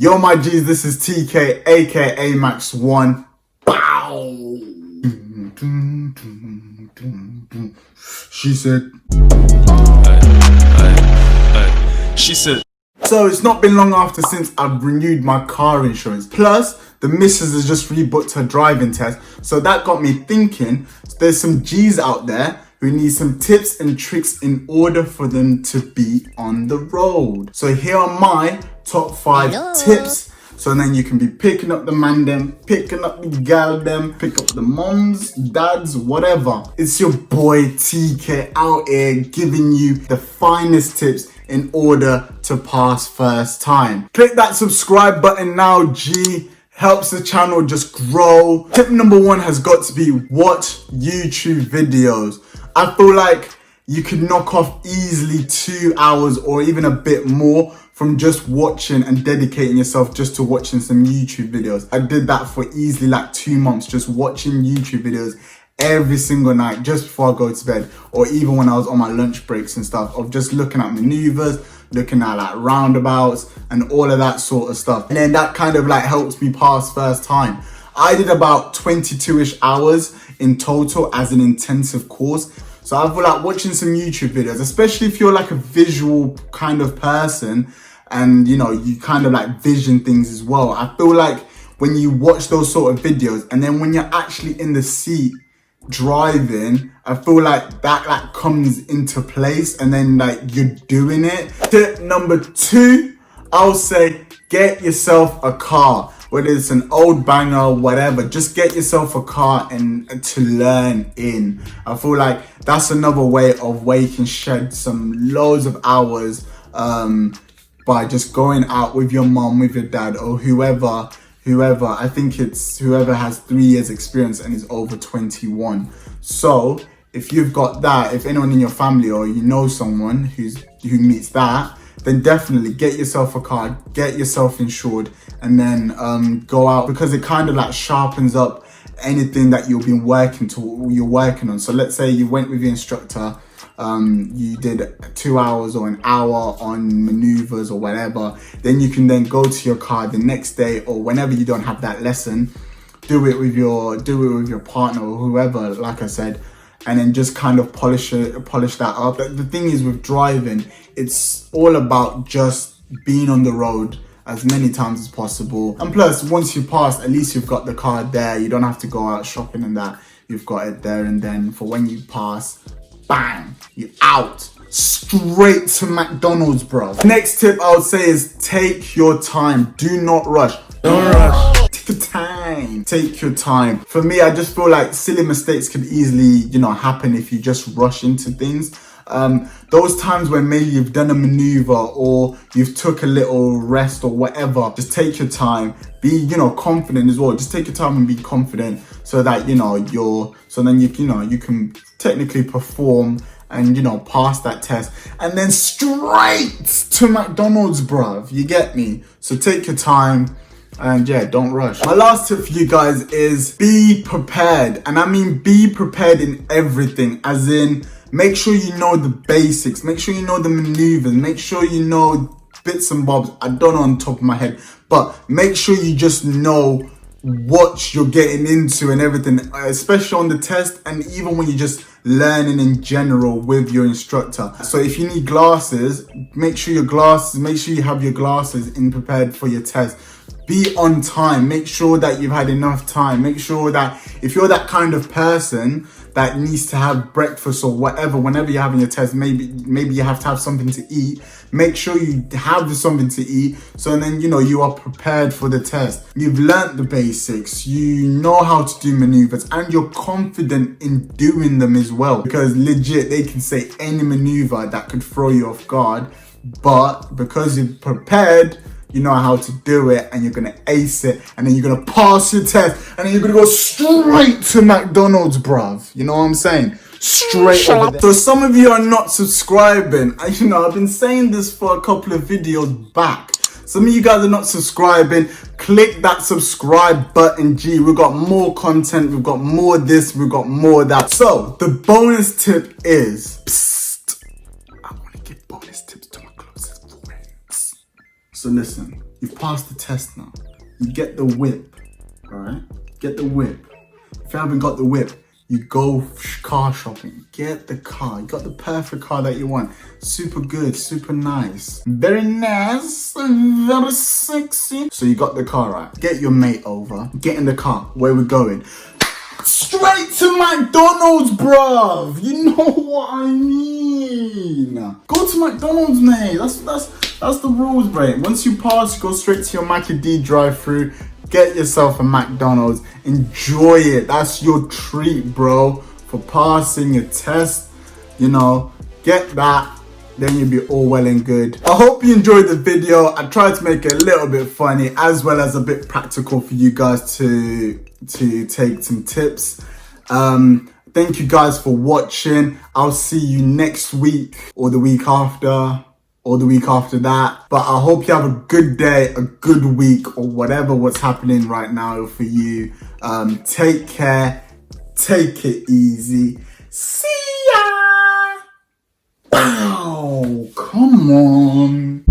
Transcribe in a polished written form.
Yo, my G's, this is TK, aka Max1. Bow! She said. She said. So it's not been long after since I've renewed my car insurance. Plus, the missus has just rebooked her driving test. So that got me thinking, there's some G's out there who need some tips and tricks in order for them to be on the road. So here are my top 5 tips. So then you can be picking up the man them, picking up the gal them, pick up the moms, dads, whatever. It's your boy TK out here giving you the finest tips in order to pass first time. Click that subscribe button now, G. Helps the channel just grow. Tip number 1 has got to be watch YouTube videos. I feel like you could knock off easily 2 hours or even a bit more from just watching and dedicating yourself just to watching some YouTube videos. I did that for easily like 2 months, just watching YouTube videos every single night just before I go to bed, or even when I was on my lunch breaks and stuff, of just looking at maneuvers, looking at like roundabouts and all of that sort of stuff. And then that kind of like helps me pass first time. I did about 22-ish hours in total as an intensive course. So I feel like watching some YouTube videos, especially if you're like a visual kind of person and you know, you kind of like vision things as well. I feel like when you watch those sort of videos and then when you're actually in the seat driving, I feel like that like comes into place and then like you're doing it. Tip number 2, I'll say get yourself a car. Whether it's an old banger, whatever, just get yourself a car and to learn in. I feel like that's another way of where you can shed some loads of hours by just going out with your mom, with your dad, or whoever. I think it's whoever has 3 years experience and is over 21. So if you've got that, if anyone in your family or you know someone who meets that, then definitely get yourself a car, get yourself insured, and then go out, because it kind of like sharpens up anything that you're working on. So let's say you went with your instructor, you did 2 hours or an hour on maneuvers or whatever, then you can then go to your car the next day or whenever you don't have that lesson, do it with your partner or whoever, like I said, and then just kind of polish that up. The thing is with driving, it's all about just being on the road as many times as possible. And plus, once you pass, at least you've got the car there. You don't have to go out shopping and that. You've got it there, and then for when you pass, bang, you're out. Straight to McDonald's, bro. Next tip I would say is take your time. Do not rush. Don't rush. Take your time. Take your time. For me, I just feel like silly mistakes could easily, happen if you just rush into things. Those times when maybe you've done a maneuver or you've took a little rest or whatever, just take your time. Be, confident as well. Just take your time and be confident so that, so then you can technically perform and, pass that test. And then straight to McDonald's, bruv. You get me? So take your time. And yeah, don't rush. My last tip for you guys is be prepared. And I mean be prepared in everything, as in make sure you know the basics, make sure you know the maneuvers, make sure you know bits and bobs. I don't know on top of my head, but make sure you just know what you're getting into and everything, especially on the test and even when you're just learning in general with your instructor. So if you need glasses, make sure you have your glasses in prepared for your test. Be on time. Make sure that you've had enough time. Make sure that if you're that kind of person that needs to have breakfast or whatever, whenever you're having your test, maybe you have to have something to eat. Make sure you have something to eat, so then you are prepared for the test. You've learnt the basics, you know how to do maneuvers, and you're confident in doing them as well, because legit they can say any maneuver that could throw you off guard, but because you've prepared, you know how to do it, and you're gonna ace it, and then you're gonna pass your test, and then you're gonna go straight to McDonald's, bruv. You know what I'm saying? Straight over there. So some of you are not subscribing. I've been saying this for a couple of videos back. Some of you guys are not subscribing. Click that subscribe button, G. We've got more content, we've got more this, we've got more that. So the bonus tip is, psst, I wanna give bonus tips to my closest friends. So listen, You've passed the test now. You get the whip, all right? Get the whip. If you haven't got the whip, you go car shopping. Get the car. You got the perfect car that you want. Super good, super nice. Very nice, very sexy. So you got the car, right? Get your mate over. Get in the car. Where we going? Straight to McDonald's, bruv. You know what I mean. Go to McDonald's, mate. That's the rules, mate. Once you pass, you go straight to your McD drive-thru. Get yourself a McDonald's. Enjoy it. That's your treat, bro. For passing your test, you know, get that. Then you'll be all well and good. I hope you enjoyed the video. I tried to make it a little bit funny as well as a bit practical for you guys to take some tips. Thank you guys for watching. I'll see you next week or the week after or the week after that. But I hope you have a good day, a good week, or whatever what's happening right now for you. Take care. Take it easy. See ya. Wow, come on.